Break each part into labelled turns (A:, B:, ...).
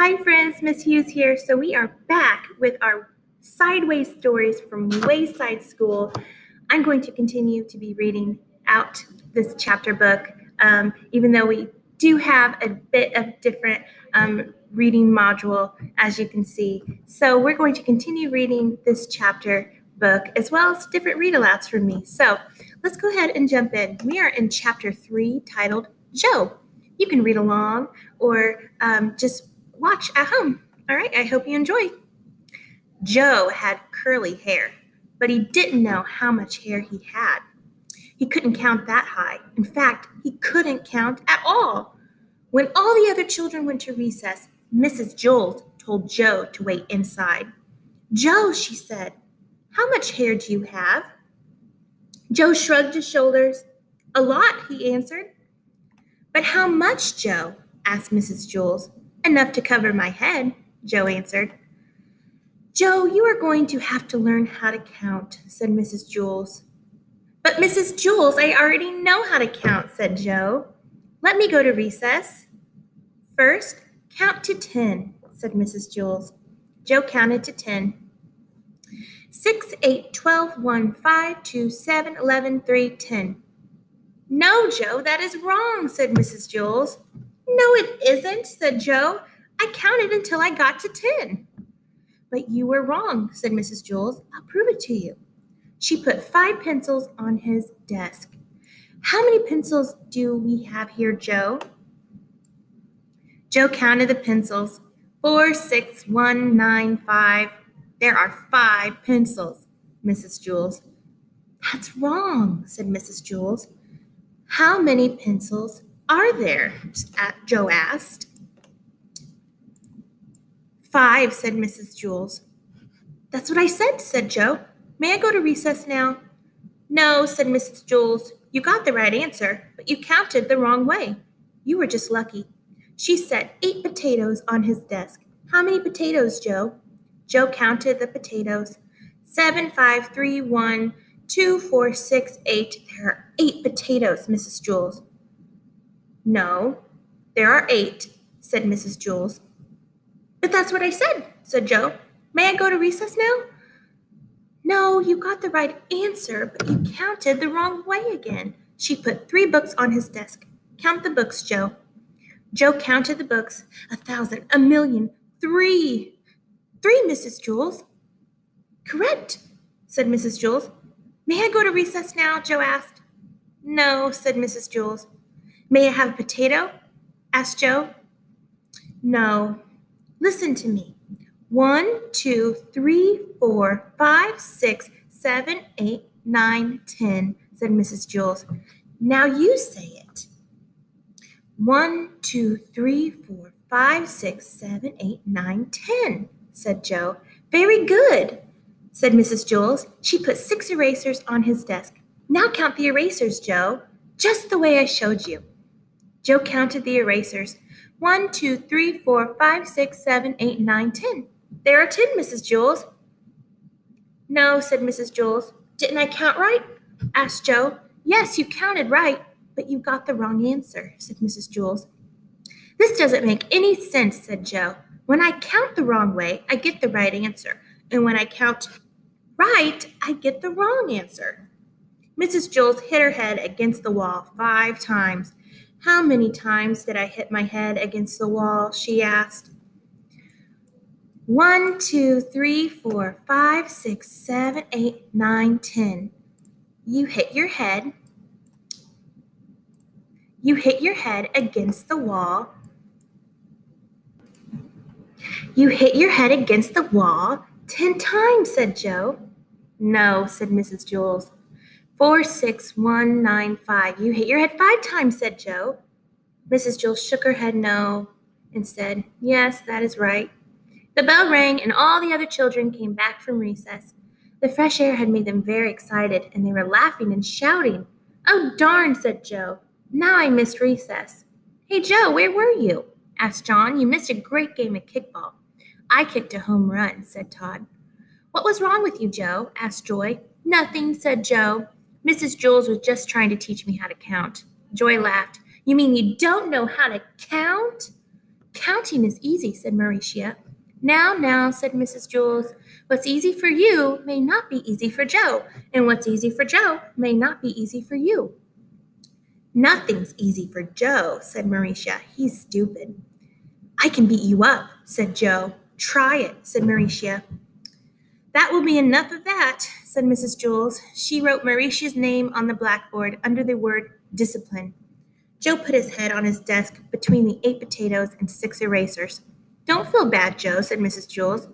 A: Hi friends, Miss Hughes here. So we are back with our Sideways stories from Wayside School. I'm going to continue to be reading out this chapter book, even though we do have a bit of different reading module, as you can see. So we're going to continue reading this chapter book as well as different read-alouds from me. So let's go ahead and jump in. We are in chapter 3 titled Joe. You can read along or just watch at home. All right, I hope you enjoy. Joe had curly hair, but he didn't know how much hair he had. He couldn't count that high. In fact, he couldn't count at all. When all the other children went to recess, Mrs. Jules told Joe to wait inside. "Joe," she said, "how much hair do you have?" Joe shrugged his shoulders. "A lot," he answered. "But how much, Joe?" asked Mrs. Jules. "Enough to cover my head," Joe answered. "Joe, you are going to have to learn how to count," said Mrs. Jules. "But Mrs. Jules, I already know how to count," said Joe. "Let me go to recess." "First, count to 10, said Mrs. Jules. Joe counted to 10. 6, 8, 12, 1, 5, 2, 7, 11, 3, 10. "No, Joe, that is wrong," said Mrs. Jules. "No, it isn't," said Joe. "I counted until I got to 10. "But you were wrong," said Mrs. Jules. "I'll prove it to you." She put 5 pencils on his desk. "How many pencils do we have here, Joe?" Joe counted the pencils. 4, 6, 1, 9, 5. "There are 5 pencils, Mrs. Jules." "That's wrong," said Mrs. Jules. "How many pencils are there?" Joe asked. 5, said Mrs. Jules. "That's what I said Joe. "May I go to recess now?" "No," said Mrs. Jules. "You got the right answer, but you counted the wrong way. You were just lucky." She set 8 potatoes on his desk. "How many potatoes, Joe?" Joe counted the potatoes. 7, 5, 3, 1, 2, 4, 6, 8. "There are 8 potatoes, Mrs. Jules." "No, there are 8, said Mrs. Jules. "But that's what I said Joe. "May I go to recess now?" "No, you got the right answer, but you counted the wrong way again." She put 3 books on his desk. "Count the books, Joe." Joe counted the books. 1,000, 1,000,000, 3. 3, Mrs. Jules. "Correct," said Mrs. Jules. "May I go to recess now?" Joe asked. "No," said Mrs. Jules. "May I have a potato?" asked Joe. "No. Listen to me. 1, 2, 3, 4, 5, 6, 7, 8, 9, 10, said Mrs. Jules. "Now you say it." 1, 2, 3, 4, 5, 6, 7, 8, 9, 10, said Joe. "Very good," said Mrs. Jules. She put 6 erasers on his desk. "Now count the erasers, Joe, just the way I showed you." Joe counted the erasers. 1, 2, 3, 4, 5, 6, 7, 8, 9, 10. "There are 10, Mrs. Jules." "No," said Mrs. Jules. "Didn't I count right?" asked Joe. "Yes, you counted right, but you got the wrong answer," said Mrs. Jules. "This doesn't make any sense," said Joe. "When I count the wrong way, I get the right answer. And when I count right, I get the wrong answer." Mrs. Jules hit her head against the wall 5 times. "How many times did I hit my head against the wall?" she asked. 1, 2, 3, 4, 5, 6, 7, 8, 9, 10. You hit your head against the wall. You hit your head against the wall 10 times, said Joe. "No," said Mrs. Jules. 4, 6, 1, 9, 5. You hit your head 5 times, said Joe. Mrs. Jules shook her head no and said, "Yes, that is right." The bell rang and all the other children came back from recess. The fresh air had made them very excited and they were laughing and shouting. "Oh, darn," said Joe. "Now I missed recess." "Hey, Joe, where were you?" asked John. "You missed a great game of kickball." "I kicked a home run," said Todd. "What was wrong with you, Joe?" asked Joy. "Nothing," said Joe. "Mrs. Jules was just trying to teach me how to count." Joy laughed. "You mean you don't know how to count?" Counting is easy, said Mauricia. Now, said Mrs. Jules, what's easy for you may not be easy for Joe, and what's easy for Joe may not be easy for you. Nothing's easy for Joe, said Mauricia. He's stupid. I can beat you up, said Joe. Try it, said Mauricia. That will be enough of that, said Mrs. Jules. She wrote Mauricia's name on the blackboard under the word discipline. Joe put his head on his desk between the 8 potatoes and 6 erasers. Don't feel bad, Joe, said Mrs. Jules.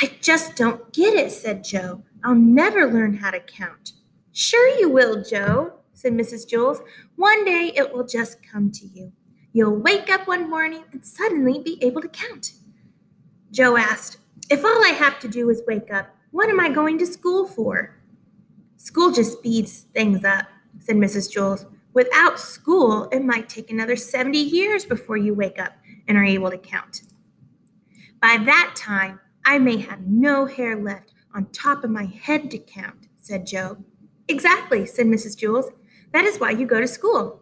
A: I just don't get it, said Joe. I'll never learn how to count. Sure you will, Joe, said Mrs. Jules. One day it will just come to you. You'll wake up one morning and suddenly be able to count. Joe asked, if all I have to do is wake up, what am I going to school for? School just speeds things up, said Mrs. Jules. Without school, it might take another 70 years before you wake up and are able to count. By that time, I may have no hair left on top of my head to count, said Joe. Exactly, said Mrs. Jules. That is why you go to school.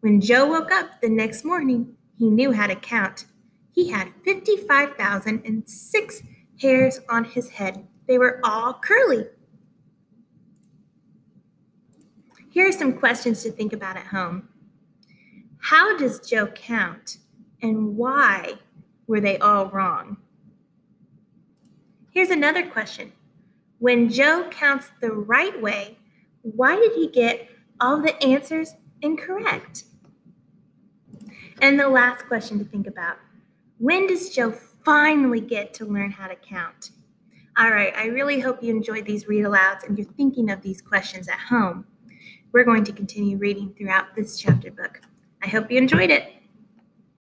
A: When Joe woke up the next morning, he knew how to count. He had 55,006 hairs on his head. They were all curly. Here are some questions to think about at home. How does Joe count, and why were they all wrong? Here's another question. When Joe counts the right way, why did he get all the answers incorrect? And the last question to think about. When does Joe finally get to learn how to count? All right, I really hope you enjoyed these read-alouds and you're thinking of these questions at home. We're going to continue reading throughout this chapter book. I hope you enjoyed it.